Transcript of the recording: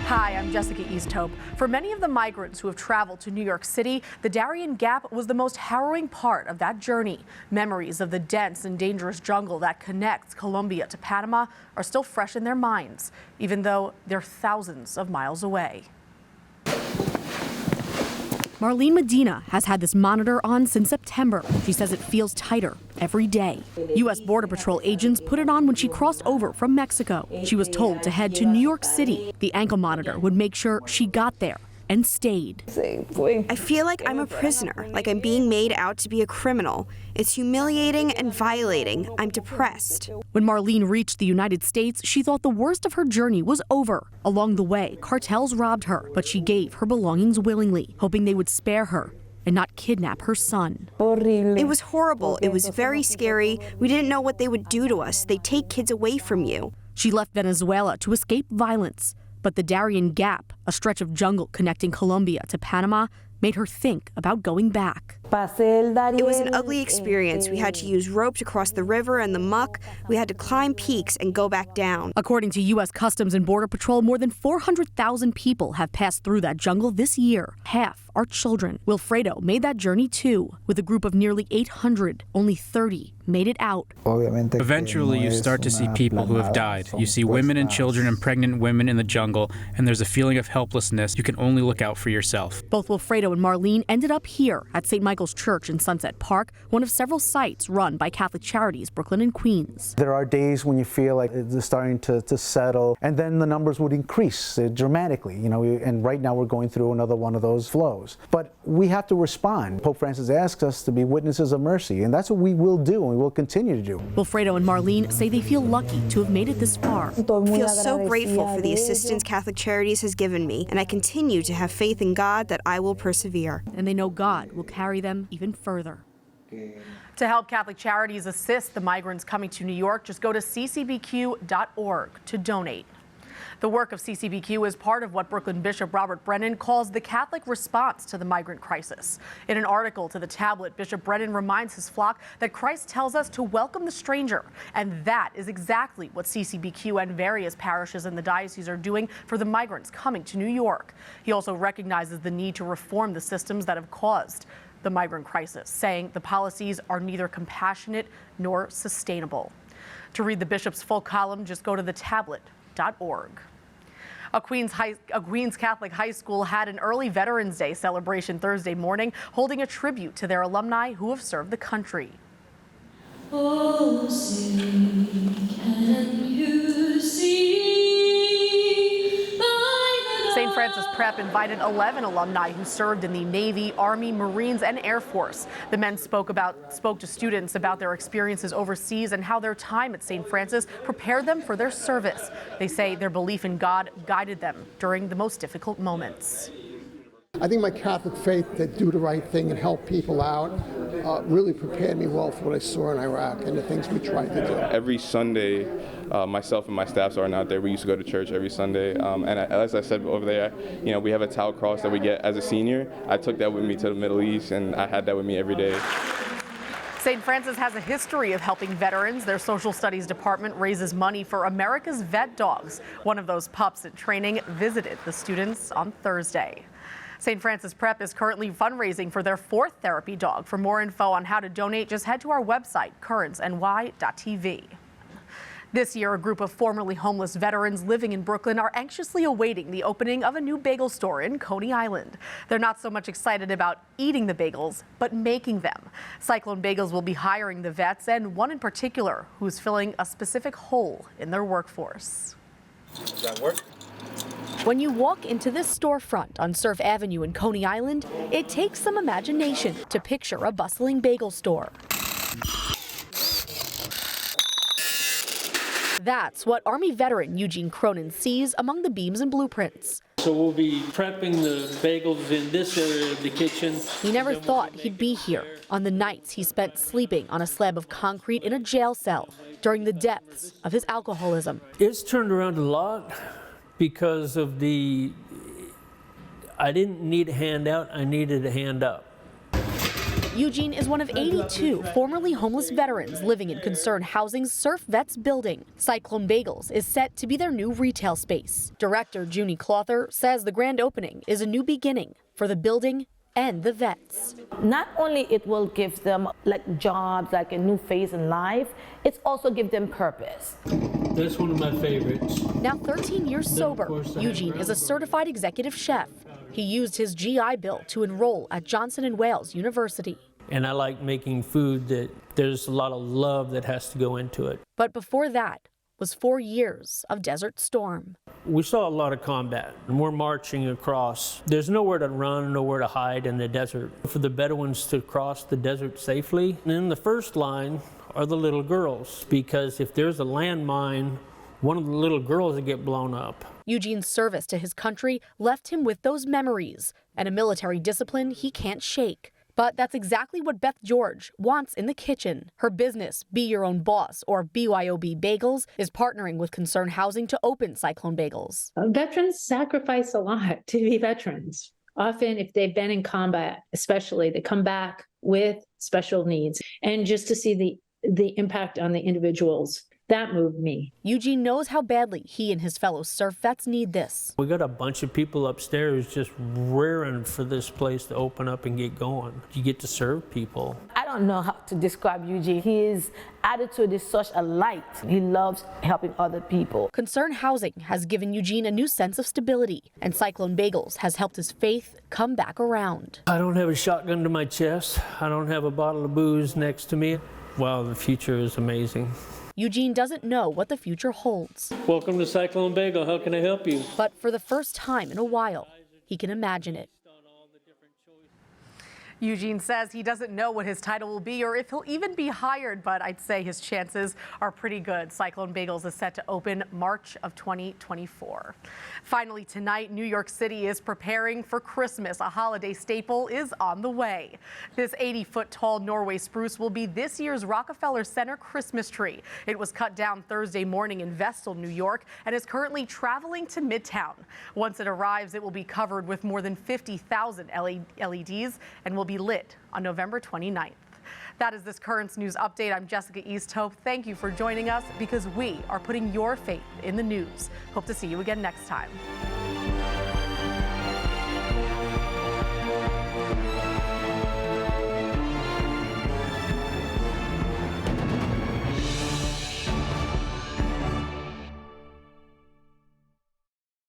Hi, I'm Jessica Easthope. For many of the migrants who have traveled to New York City, the Darien Gap was the most harrowing part of that journey. Memories of the dense and dangerous jungle that connects Colombia to Panama are still fresh in their minds, even though they're thousands of miles away. Marlene Medina has had this monitor on since September. She says it feels tighter every day. U.S. Border Patrol agents put it on when she crossed over from Mexico. She was told to head to New York City. The ankle monitor would make sure she got there and stayed. I feel like I'm a prisoner, like I'm being made out to be a criminal. It's humiliating and violating. I'm depressed. When Marlene reached the United States, she thought the worst of her journey was over. Along the way, cartels robbed her, but she gave her belongings willingly, hoping they would spare her and not kidnap her son. It was horrible. It was very scary. We didn't know what they would do to us. They take kids away from you. She left Venezuela to escape violence. But the Darien Gap, a stretch of jungle connecting Colombia to Panama, made her think about going back. It was an ugly experience. We had to use rope to cross the river and the muck. We had to climb peaks and go back down. According to U.S. Customs and Border Patrol, more than 400,000 people have passed through that jungle this year. Half are children. Wilfredo made that journey too. With a group of nearly 800, only 30 made it out. Eventually, you start to see people who have died. You see women and children and pregnant women in the jungle, and there's a feeling of helplessness. You can only look out for yourself. Both Wilfredo and Marlene ended up here at St. Michael's Church in Sunset Park, one of several sites run by Catholic Charities, Brooklyn and Queens. There are days when you feel like it's starting to settle, and then the numbers would increase dramatically, and right now we're going through another one of those flows. But we have to respond. Pope Francis asks us to be witnesses of mercy, and that's what we will do, and we will continue to do. Wilfredo and Marlene say they feel lucky to have made it this far. I feel so grateful for the assistance Catholic Charities has given me, and I continue to have faith in God that I will persevere. And they know God will carry them even further. To help Catholic Charities assist the migrants coming to New York, just go to ccbq.org to donate. The work of CCBQ is part of what Brooklyn Bishop Robert Brennan calls the Catholic response to the migrant crisis. In an article to the Tablet, Bishop Brennan reminds his flock that Christ tells us to welcome the stranger, and that is exactly what CCBQ and various parishes in the diocese are doing for the migrants coming to New York. He also recognizes the need to reform the systems that have caused the migrant crisis, saying the policies are neither compassionate nor sustainable. To read the bishop's full column, just go to thetablet.org. A Queens Catholic high school had an early Veterans Day celebration Thursday morning, holding a tribute to their alumni who have served the country. Oh, sing, can you see? St. Francis Prep invited 11 alumni who served in the Navy, Army, Marines, and Air Force. The men spoke to students about their experiences overseas and how their time at St. Francis prepared them for their service. They say their belief in God guided them during the most difficult moments. I think my Catholic faith to do the right thing and help people out really prepared me well for what I saw in Iraq and the things we tried to do. Every Sunday, myself and my staff sergeant out there, we used to go to church every Sunday. And as I said over there, we have a towel cross that we get as a senior. I took that with me to the Middle East, and I had that with me every day. St. Francis has a history of helping veterans. Their social studies department raises money for America's Vet Dogs. One of those pups in training visited the students on Thursday. St. Francis Prep is currently fundraising for their 4th therapy dog. For more info on how to donate, just head to our website, currentsny.tv. This year, a group of formerly homeless veterans living in Brooklyn are anxiously awaiting the opening of a new bagel store in Coney Island. They're not so much excited about eating the bagels, but making them. Cyclone Bagels will be hiring the vets, and one in particular who's filling a specific hole in their workforce. Does that work? When you walk into this storefront on Surf Avenue in Coney Island, it takes some imagination to picture a bustling bagel store. That's what Army veteran Eugene Cronin sees among the beams and blueprints. So we'll be prepping the bagels in this area of the kitchen. He never thought he'd be here on the nights he spent sleeping on a slab of concrete in a jail cell during the depths of his alcoholism. It's turned around a lot because of I didn't need a handout, I needed a hand up. Eugene is one of 82 formerly homeless veterans living in Concerned Housing's Surf Vets building. Cyclone Bagels is set to be their new retail space. Director Junie Clother says the grand opening is a new beginning for the building and the vets. Not only it will give them like jobs, like a new phase in life, it's also give them purpose. That's one of my favorites. Now 13 years sober, Eugene is a certified executive chef. He used his GI Bill to enroll at Johnson & Wales University. And I like making food that there's a lot of love that has to go into it. But before that was 4 years of Desert Storm. We saw a lot of combat, and we're marching across. There's nowhere to run, nowhere to hide in the desert. For the Bedouins to cross the desert safely, and in the first line are the little girls, because if there's a landmine, one of the little girls will get blown up. Eugene's service to his country left him with those memories and a military discipline he can't shake. But that's exactly what Beth George wants in the kitchen. Her business, Be Your Own Boss, or BYOB Bagels, is partnering with Concerned Housing to open Cyclone Bagels. Veterans sacrifice a lot to be veterans. Often, if they've been in combat, especially, they come back with special needs. And just to see the impact on the individuals, that moved me. Eugene knows how badly he and his fellow surf vets need this. We got a bunch of people upstairs just rearing for this place to open up and get going. You get to serve people. I don't know how to describe Eugene. His attitude is such a light. He loves helping other people. Concerned Housing has given Eugene a new sense of stability, and Cyclone Bagels has helped his faith come back around. I don't have a shotgun to my chest. I don't have a bottle of booze next to me. Wow, the future is amazing. Eugene doesn't know what the future holds. Welcome to Cyclone Bagel. How can I help you? But for the first time in a while, he can imagine it. Eugene says he doesn't know what his title will be or if he'll even be hired, but I'd say his chances are pretty good. Cyclone Bagels is set to open March of 2024. Finally tonight, New York City is preparing for Christmas. A holiday staple is on the way. This 80-foot tall Norway spruce will be this year's Rockefeller Center Christmas tree. It was cut down Thursday morning in Vestal, New York, and is currently traveling to Midtown. Once it arrives, it will be covered with more than 50,000 LEDs and will be lit on November 29th. That is this Currents News Update. I'm Jessica Easthope. Thank you for joining us because we are putting your faith in the news. Hope to see you again next time.